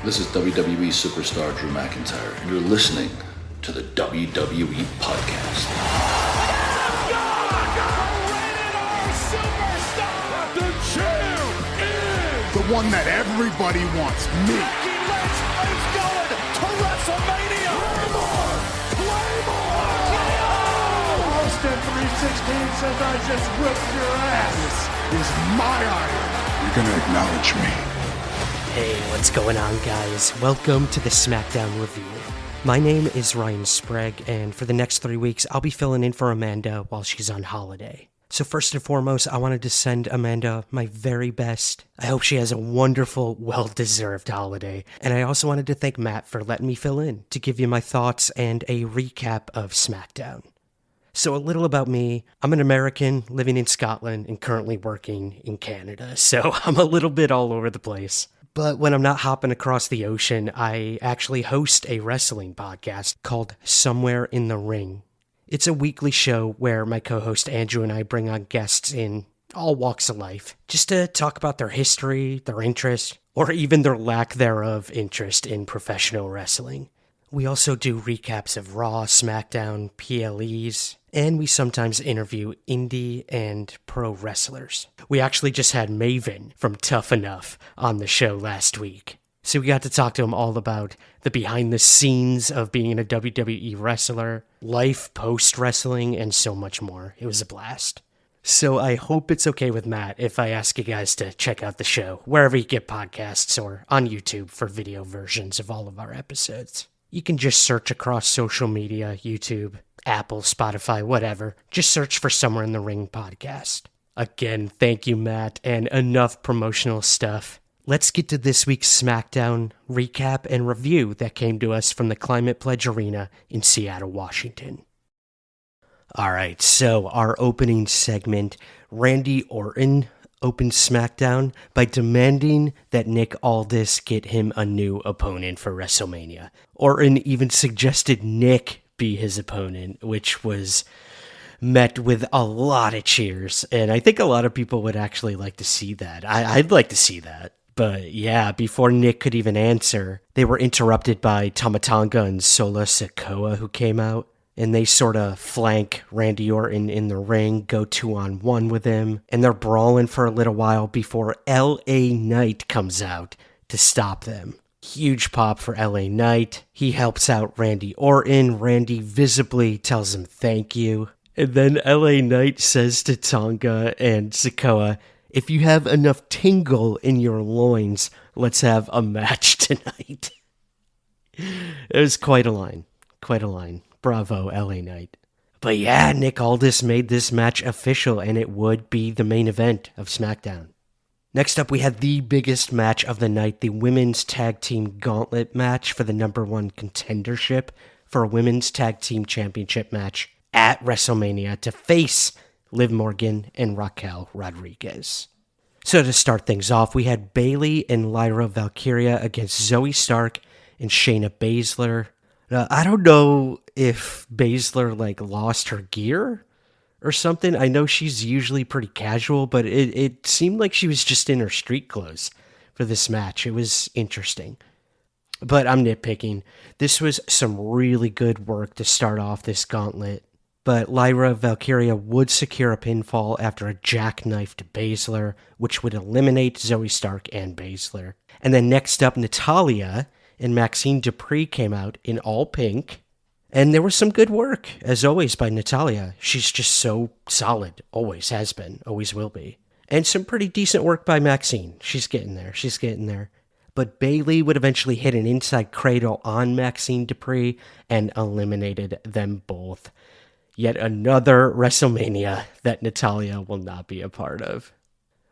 This is WWE superstar Drew McIntyre, and you're listening to the WWE Podcast. The champ is the one that everybody wants, me. It's going to WrestleMania. Claymore! Austin 316 says I just whipped your ass. This is my iron. You're gonna acknowledge me. Hey, what's going on, guys? Welcome to the SmackDown Review. My name is Ryan Sprague, and for the next 3 weeks, I'll be filling in for Amanda while she's on holiday. So first and foremost, I wanted to send Amanda my very best. I hope she has a wonderful, well-deserved holiday. And I also wanted to thank Matt for letting me fill in to give you my thoughts and a recap of SmackDown. So a little about me. I'm an American living in Scotland and currently working in Canada, so I'm a little bit all over the place. But when I'm not hopping across the ocean, I actually host a wrestling podcast called Somewhere in the Ring. It's a weekly show where my co-host Andrew and I bring on guests in all walks of life, just to talk about their history, their interest, or even their lack thereof interest in professional wrestling. We also do recaps of Raw, SmackDown, PLEs, and we sometimes interview indie and pro wrestlers. We actually just had Maven from Tough Enough on the show last week. So we got to talk to him all about the behind the scenes of being a WWE wrestler, life post-wrestling, and so much more. It was a blast. So I hope it's okay with Matt if I ask you guys to check out the show, wherever you get podcasts or on YouTube for video versions of all of our episodes. You can just search across social media, YouTube, Apple, Spotify, whatever. Just search for Somewhere in the Ring podcast. Again, thank you, Matt, and enough promotional stuff. Let's get to this week's SmackDown recap and review that came to us from the Climate Pledge Arena in Seattle, Washington. Alright, so our opening segment, Randy Orton opened SmackDown by demanding that Nick Aldis get him a new opponent for WrestleMania. Orton even suggested Nick be his opponent, which was met with a lot of cheers, and I think a lot of people would actually like to see that. I'd like to see that. But yeah, before Nick could even answer, they were interrupted by Tama Tonga and Solo Sikoa, who came out. And they sort of flank Randy Orton in the ring, go 2-on-1 with him, and they're brawling for a little while before LA Knight comes out to stop them. Huge pop for LA Knight. He helps out Randy Orton. Randy visibly tells him thank you. And then LA Knight says to Tonga and Sikoa, "If you have enough tingle in your loins, let's have a match tonight." It was quite a line. Quite a line. Bravo, LA Knight. But yeah, Nick Aldis made this match official, and it would be the main event of SmackDown. Next up, we had the biggest match of the night, the Women's Tag Team Gauntlet match for the #1 contendership for a Women's Tag Team Championship match at WrestleMania to face Liv Morgan and Raquel Rodriguez. So to start things off, we had Bayley and Lyra Valkyria against Zoe Stark and Shayna Baszler. I don't know if Baszler lost her gear or something. I know she's usually pretty casual, but it seemed like she was just in her street clothes for this match. It was interesting. But I'm nitpicking. This was some really good work to start off this gauntlet. But Lyra Valkyria would secure a pinfall after a jackknife to Baszler, which would eliminate Zoe Stark and Baszler. And then next up, Natalya and Maxine Dupree came out in all pink. And there was some good work, as always, by Natalya. She's just so solid. Always has been. Always will be. And some pretty decent work by Maxine. She's getting there. But Bayley would eventually hit an inside cradle on Maxine Dupree and eliminated them both. Yet another WrestleMania that Natalya will not be a part of.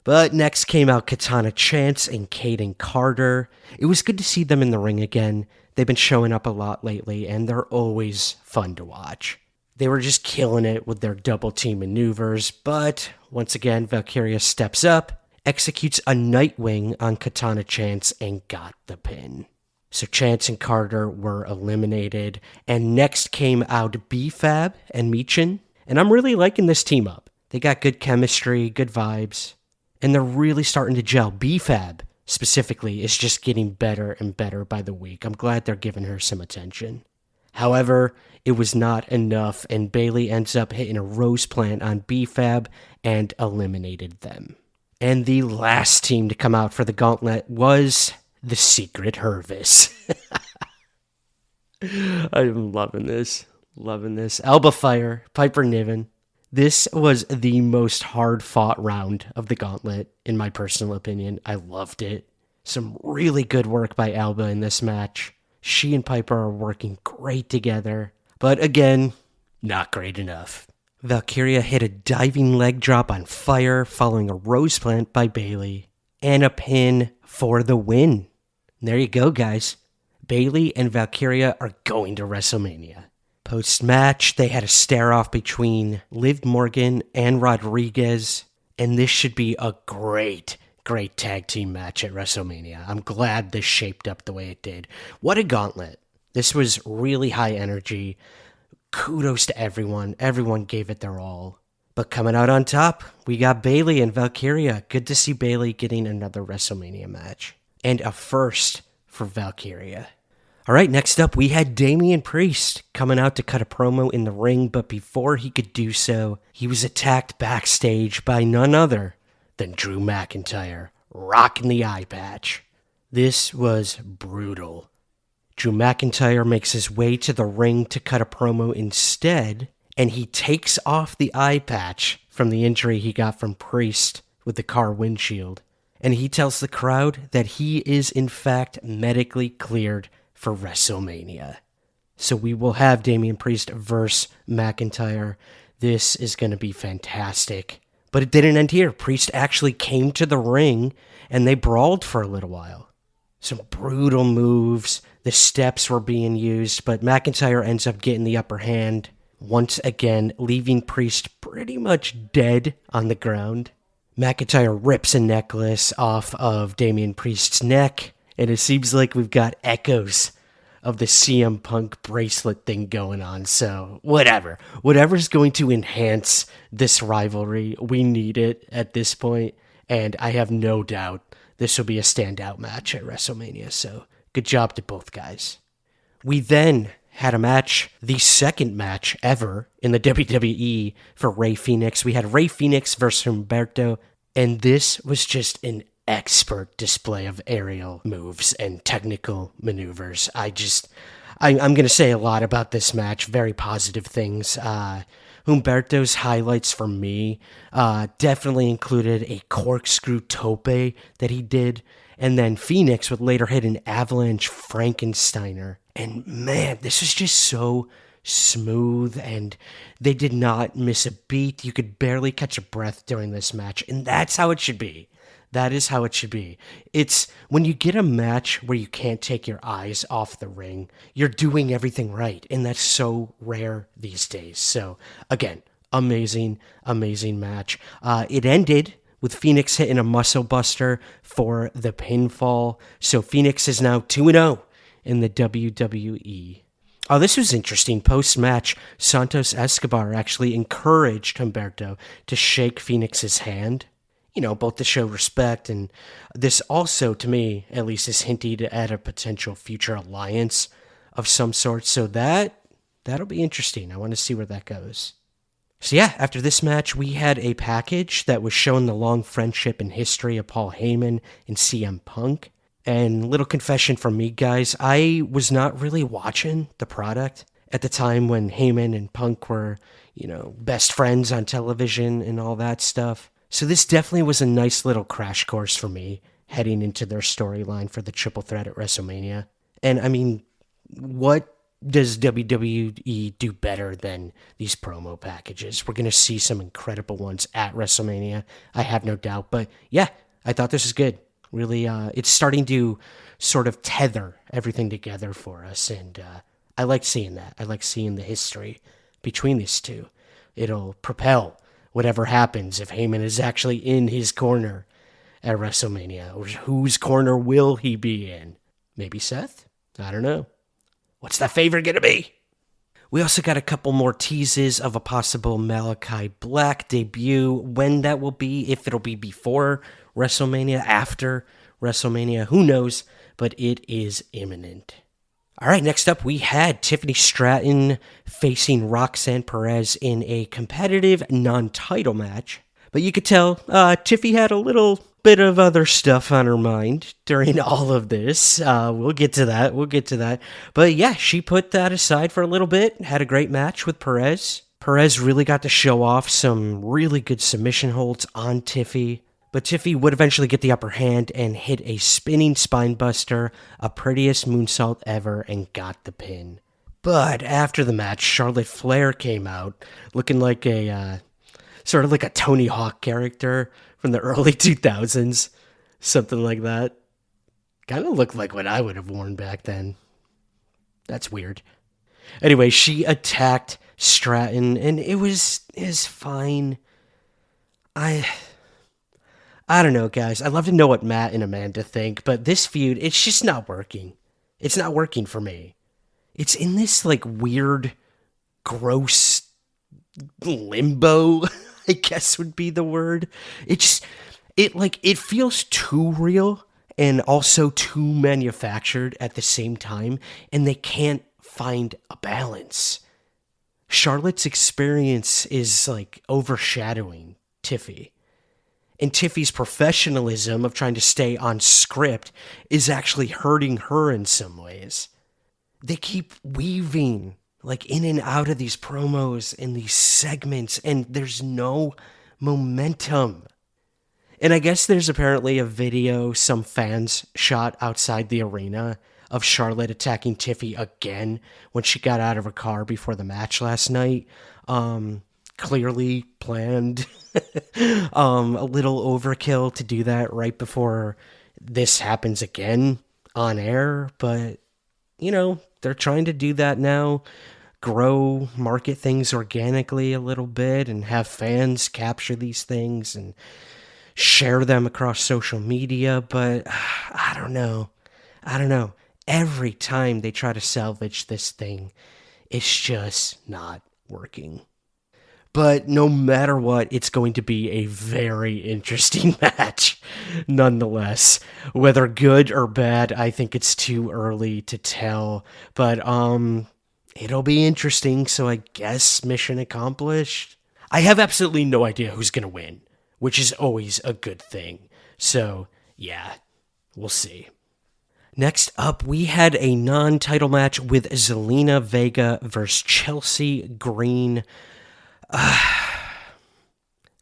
But next came out Katana Chance and Kaden Carter. It was good to see them in the ring again. They've been showing up a lot lately, and they're always fun to watch. They were just killing it with their double team maneuvers, but once again, Valkyria steps up, executes a Nightwing on Katana Chance, and got the pin. So Chance and Carter were eliminated, and next came out B-Fab and Michin, and I'm really liking this team up. They got good chemistry, good vibes. and they're really starting to gel. B-Fab specifically is just getting better and better by the week. I'm glad they're giving her some attention. However, it was not enough, and Bayley ends up hitting a rose plant on B-Fab and eliminated them. And the last team to come out for the gauntlet was the Secret Hervis. I'm loving this. Alba Fire, Piper Niven. This was the most hard-fought round of the gauntlet, in my personal opinion. I loved it. Some really good work by Alba in this match. She and Piper are working great together. But again, not great enough. Valkyria hit a diving leg drop on Fire following a rose plant by Bayley. And a pin for the win. There you go, guys. Bayley and Valkyria are going to WrestleMania. Post-match, they had a stare-off between Liv Morgan and Rodriguez. And this should be a great tag team match at WrestleMania. I'm glad this shaped up the way it did. What a gauntlet. This was really high energy. Kudos to everyone. Everyone gave it their all. But coming out on top, we got Bayley and Valkyria. Good to see Bayley getting another WrestleMania match. And a first for Valkyria. All right, next up, we had Damian Priest coming out to cut a promo in the ring, but before he could do so, he was attacked backstage by none other than Drew McIntyre, rocking the eye patch. This was brutal. Drew McIntyre makes his way to the ring to cut a promo instead, and he takes off the eye patch from the injury he got from Priest with the car windshield. And he tells the crowd that he is in fact medically cleared for WrestleMania. So we will have Damian Priest versus McIntyre. This is going to be fantastic. But it didn't end here. Priest actually came to the ring and they brawled for a little while. Some brutal moves. The steps were being used, but McIntyre ends up getting the upper hand once again, leaving Priest pretty much dead on the ground. McIntyre rips a necklace off of Damian Priest's neck, and it seems like we've got echoes of the CM Punk bracelet thing going on, so whatever. Whatever's going to enhance this rivalry, we need it at this point, and I have no doubt this will be a standout match at WrestleMania, so good job to both guys. We then had a match, the second match ever in the WWE for Rey Fenix. We had Rey Fenix versus Humberto, and this was just an expert display of aerial moves and technical maneuvers. I'm going to say a lot about this match, very positive things. Humberto's highlights for me definitely included a corkscrew tope that he did, and then Phoenix would later hit an avalanche Frankensteiner. And man, this was just so smooth, and they did not miss a beat. You could barely catch a breath during this match, and that's how it should be. That is how it should be. It's when you get a match where you can't take your eyes off the ring, you're doing everything right, and that's so rare these days. So, again, amazing match. It ended with Phoenix hitting a muscle buster for the pinfall. So Phoenix is now 2-0 in the WWE. Oh, this was interesting. Post-match, Santos Escobar actually encouraged Humberto to shake Phoenix's hand, both to show respect, and this also, to me, at least, is hinted at a potential future alliance of some sort, so that'll be interesting. I want to see where that goes. So yeah, after this match, we had a package that was showing the long friendship and history of Paul Heyman and CM Punk. And little confession from me, guys, I was not really watching the product at the time when Heyman and Punk were, best friends on television and all that stuff. So this definitely was a nice little crash course for me heading into their storyline for the triple threat at WrestleMania. And I mean, what does WWE do better than these promo packages? We're going to see some incredible ones at WrestleMania, I have no doubt. But yeah, I thought this was good. Really, it's starting to sort of tether everything together for us, and I like seeing that. I like seeing the history between these two. It'll propel whatever happens if Heyman is actually in his corner at WrestleMania, or whose corner will he be in? Maybe Seth? I don't know. What's that favorite gonna be? We also got a couple more teases of a possible Malachi Black debut. When that will be, if it'll be before WrestleMania, after WrestleMania. Who knows? But it is imminent. All right, next up we had Tiffany Stratton facing Roxanne Perez in a competitive non-title match. But you could tell Tiffy had a little bit of other stuff on her mind during all of this. We'll get to that. But yeah, she put that aside for a little bit, had a great match with Perez. Perez really got to show off some really good submission holds on Tiffy. But Tiffy would eventually get the upper hand and hit a spinning spinebuster, a prettiest moonsault ever, and got the pin. But after the match, Charlotte Flair came out looking like a sort of like a Tony Hawk character from the early 2000s, something like that. Kind of looked like what I would have worn back then. That's weird. Anyway, she attacked Stratton, and it was fine. I don't know, guys. I'd love to know what Matt and Amanda think, but this feud, it's just not working. It's not working for me. It's in this, like, weird, gross limbo, I guess would be the word. It feels too real and also too manufactured at the same time, and they can't find a balance. Charlotte's experience is, like, overshadowing Tiffy. And Tiffy's professionalism of trying to stay on script is actually hurting her in some ways. They keep weaving like in and out of these promos and these segments, and there's no momentum. And I guess there's apparently a video some fans shot outside the arena of Charlotte attacking Tiffy again when she got out of her car before the match last night. Clearly planned. A little overkill to do that right before this happens again on air, but they're trying to do that now, market things organically a little bit and have fans capture these things and share them across social media. But I don't know. Every time they try to salvage this thing, it's just not working. But no matter what, it's going to be a very interesting match, nonetheless. Whether good or bad, I think it's too early to tell. But it'll be interesting, so I guess mission accomplished. I have absolutely no idea who's going to win, which is always a good thing. So, yeah, we'll see. Next up, we had a non-title match with Zelina Vega versus Chelsea Green.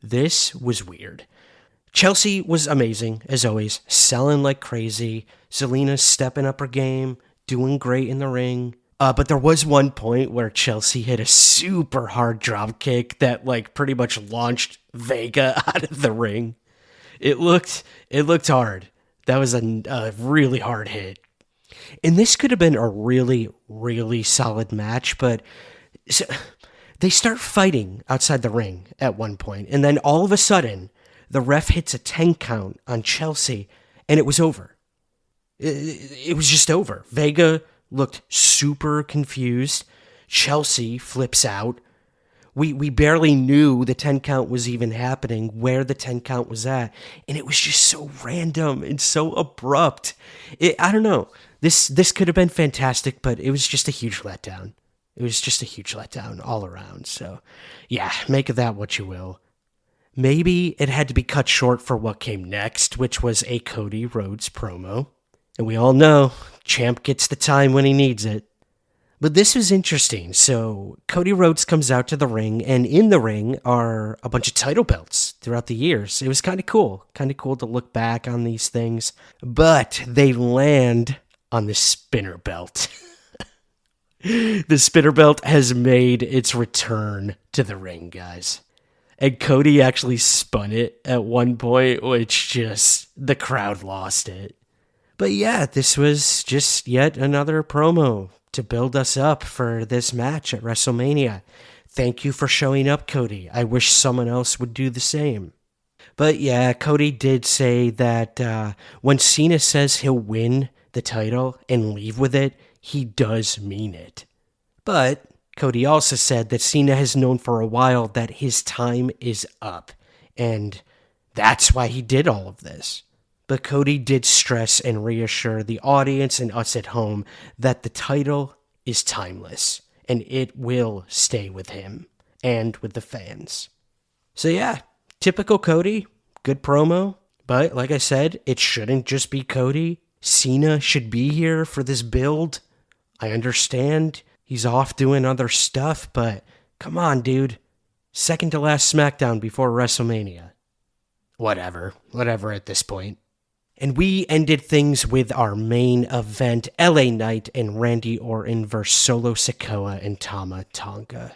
This was weird. Chelsea was amazing, as always, selling like crazy. Zelina's stepping up her game, doing great in the ring. But there was one point where Chelsea hit a super hard drop kick that pretty much launched Vega out of the ring. It looked hard. That was a really hard hit. And this could have been a really, really solid match, but they start fighting outside the ring at one point, and then all of a sudden, the ref hits a 10 count on Chelsea, and it was over. It was just over. Vega looked super confused. Chelsea flips out. We barely knew the 10 count was even happening, where the 10 count was at, and it was just so random and so abrupt. I don't know. This could have been fantastic, but it was just a huge letdown. It was just a huge letdown all around. So, yeah, make of that what you will. Maybe it had to be cut short for what came next, which was a Cody Rhodes promo. And we all know, champ gets the time when he needs it. But this was interesting. So, Cody Rhodes comes out to the ring, and in the ring are a bunch of title belts throughout the years. It was kind of cool. Kind of cool to look back on these things. But they land on the spinner belt. The spinner belt has made its return to the ring, guys. And Cody actually spun it at one point, which the crowd lost it. But yeah, this was just yet another promo to build us up for this match at WrestleMania. Thank you for showing up, Cody. I wish someone else would do the same. But yeah, Cody did say that when Cena says he'll win the title and leave with it, he does mean it. But Cody also said that Cena has known for a while that his time is up, and that's why he did all of this. but Cody did stress and reassure the audience and us at home that the title is timeless, and it will stay with him and with the fans. So yeah, typical Cody, good promo, but like I said, it shouldn't just be Cody. Cena should be here for this build. I understand he's off doing other stuff, but come on, dude. Second to last SmackDown before WrestleMania. Whatever at this point. And we ended things with our main event, LA Knight and Randy Orton versus Solo Sikoa and Tama Tonga.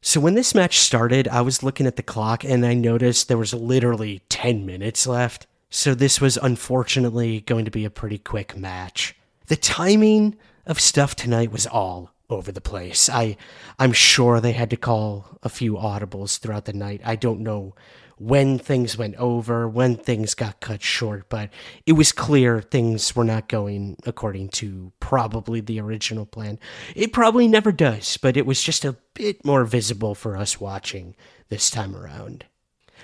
So when this match started, I was looking at the clock and I noticed there was literally 10 minutes left. So this was unfortunately going to be a pretty quick match. The timing of stuff tonight was all over the place. I'm sure they had to call a few audibles throughout the night. I don't know when things went over, when things got cut short, but it was clear things were not going according to probably the original plan. It probably never does, but it was just a bit more visible for us watching this time around.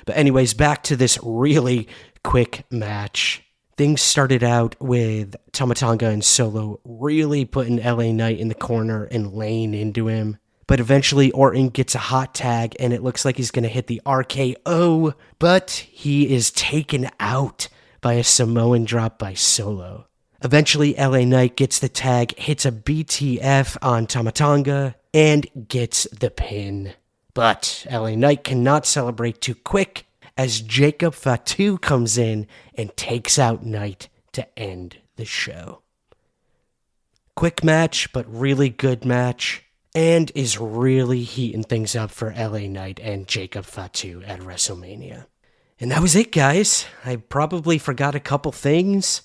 But anyways, back to this really quick match. Things started out with Tama Tonga and Solo really putting LA Knight in the corner and laying into him. But eventually Orton gets a hot tag and it looks like he's going to hit the RKO, but he is taken out by a Samoan drop by Solo. Eventually LA Knight gets the tag, hits a BTF on Tama Tonga, and gets the pin. But LA Knight cannot celebrate too quick as Jacob Fatu comes in and takes out Knight to end the show. Quick match, but really good match. And is really heating things up for LA Knight and Jacob Fatu at WrestleMania. And that was it, guys. I probably forgot a couple things.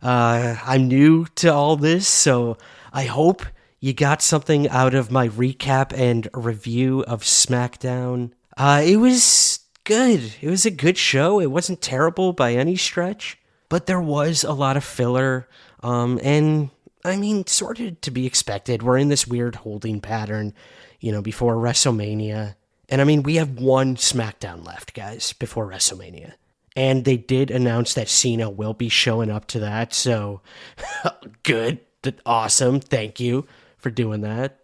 I'm new to all this, so I hope you got something out of my recap and review of SmackDown. It was good. It was a good show. It wasn't terrible by any stretch, but there was a lot of filler, and I mean, sort of to be expected. We're in this weird holding pattern, before WrestleMania. And I mean, we have one SmackDown left, guys, before WrestleMania. And they did announce that Cena will be showing up to that. So, good. Awesome. Thank you for doing that.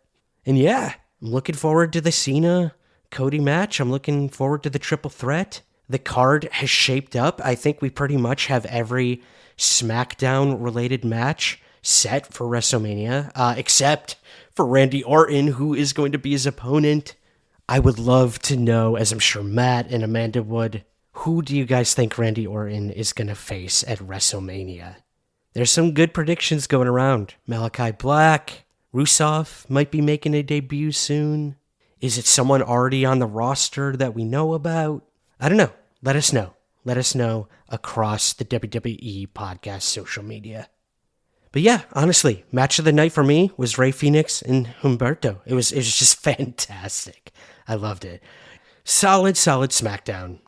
And yeah, I'm looking forward to the Cena-Cody match. I'm looking forward to the triple threat. The card has shaped up. I think we pretty much have every SmackDown-related match set for WrestleMania, except for Randy Orton, who is going to be his opponent. I would love to know, as I'm sure Matt and Amanda would, who do you guys think Randy Orton is going to face at WrestleMania? There's some good predictions going around. Malachi Black, Rusev might be making a debut soon. Is it someone already on the roster that we know about? I don't know. Let us know. Let us know across the WWE podcast social media. But yeah, honestly, match of the night for me was Rey Fenix and Humberto. It was just fantastic. I loved it. Solid SmackDown.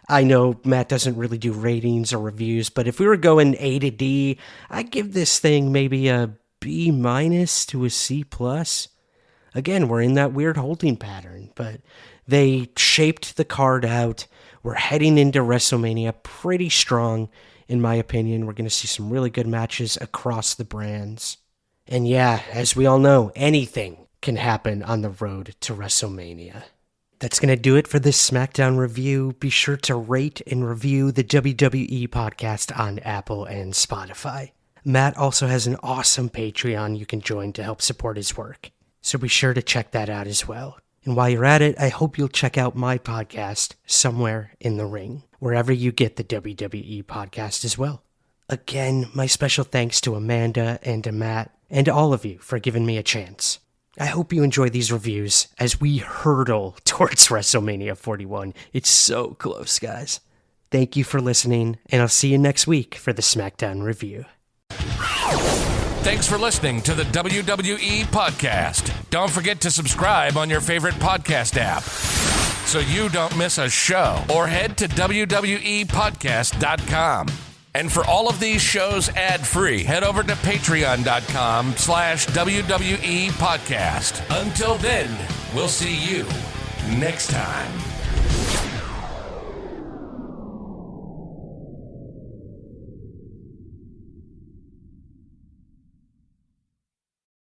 I know Matt doesn't really do ratings or reviews, but if we were going A to D, I'd give this thing maybe a B- to a C+. Again, we're in that weird holding pattern, but they shaped the card out. We're heading into WrestleMania pretty strong. In my opinion, we're going to see some really good matches across the brands. And yeah, as we all know, anything can happen on the road to WrestleMania. That's going to do it for this SmackDown review. Be sure to rate and review the WWE podcast on Apple and Spotify. Matt also has an awesome Patreon you can join to help support his work, so be sure to check that out as well. And while you're at it, I hope you'll check out my podcast, Somewhere in the Ring, wherever you get the WWE podcast as well. Again, my special thanks to Amanda and to Matt and all of you for giving me a chance. I hope you enjoy these reviews as we hurtle towards WrestleMania 41. It's so close, guys. Thank you for listening, and I'll see you next week for the SmackDown review. Thanks for listening to the WWE Podcast. Don't forget to subscribe on your favorite podcast app so you don't miss a show, or head to WWEpodcast.com. And for all of these shows ad-free, head over to patreon.com/WWE Podcast. Until then, we'll see you next time.